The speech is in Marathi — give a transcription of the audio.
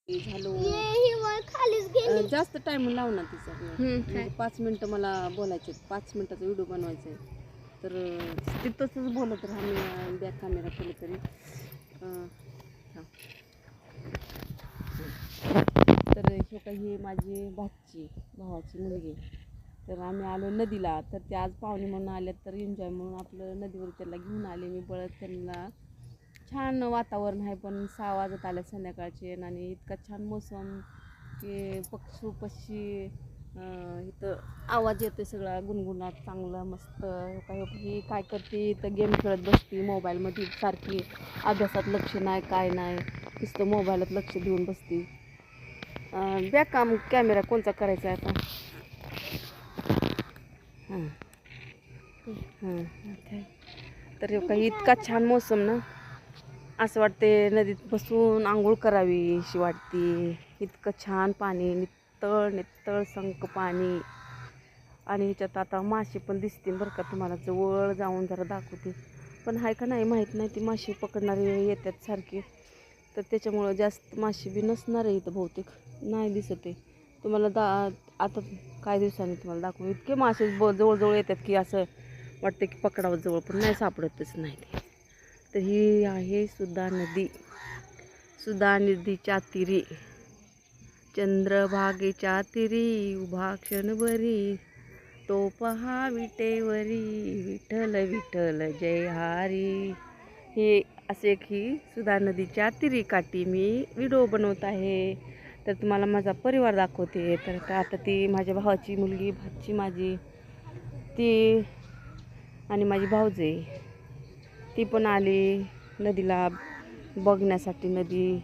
झालो खालीच गेली. जास्त टाइम लाव ना तिचा काय? म्हणजे 5 मिनिटं मला बोलायचे 5 मिनिटाचा व्हिडिओ बनवायचा आहे तर ती तसंच बोलत राहा मी बॅक कॅमेरा केलं तरी हां. तर हे काही माझी भावाची मुलगी तर आम्ही आलो नदीला तर ते आज पाहुणे म्हणून आले तर एन्जॉय म्हणून आपलं नदीवर त्याला घेऊन आले मी बळत त्यांना छान वातावरण आहे पण 6 वाजत आले संध्याकाळचे आणि इतका छान मोसम की पक्षी इथं आवाज येतो सगळा गुणगुणाट चांगला मस्त काही काय करते तर गेम खेळत बसते मोबाईलमध्ये सारखी अभ्यासात लक्ष नाही काय नाही नुसतं मोबाईलात लक्ष देऊन बसते बॅक कॅमेरा कोणता करायचा आहे आता हां हां तर काही इतका छान मोसम ना असं वाटते नदीत बसून आंघोळ करावी अशी वाटते इतकं छान पाणी नित्तळ संक पाणी आणि ह्याच्यात आता मासे पण दिसतील बरं का तुम्हाला जवळ जाऊन जरा दाखवते पण आहे का नाही माहीत नाही ती मासे पकडणारे येतात सारखे तर त्याच्यामुळं जास्त मासे बी नसणार आहे इथं बहुतेक नाही दिसत आहे तुम्हाला आता काही दिवसांनी तुम्हाला दाखवू इतके मासे जवळजवळ येतात की असं वाटतं की पकडावं जवळ पण नाही सापडतच नाही ते तर ही आहे सुधा नदीच्या तीरी चंद्रभागेच्या तीरी उभा क्षणभरी तो पहा विटेवरी विठ्ठल विठ्ठल जय हरी हे असे एक ही सुधा नदीच्या तीरी काठी मी व्हिडिओ बनवत आहे तर तुम्हाला माझा परिवार दाखवते तर आता ती माझ्या भावाची मुलगी भाची माझी ती आणि माझी भाऊजे ती पण आली नदीला बघण्यासाठी नदी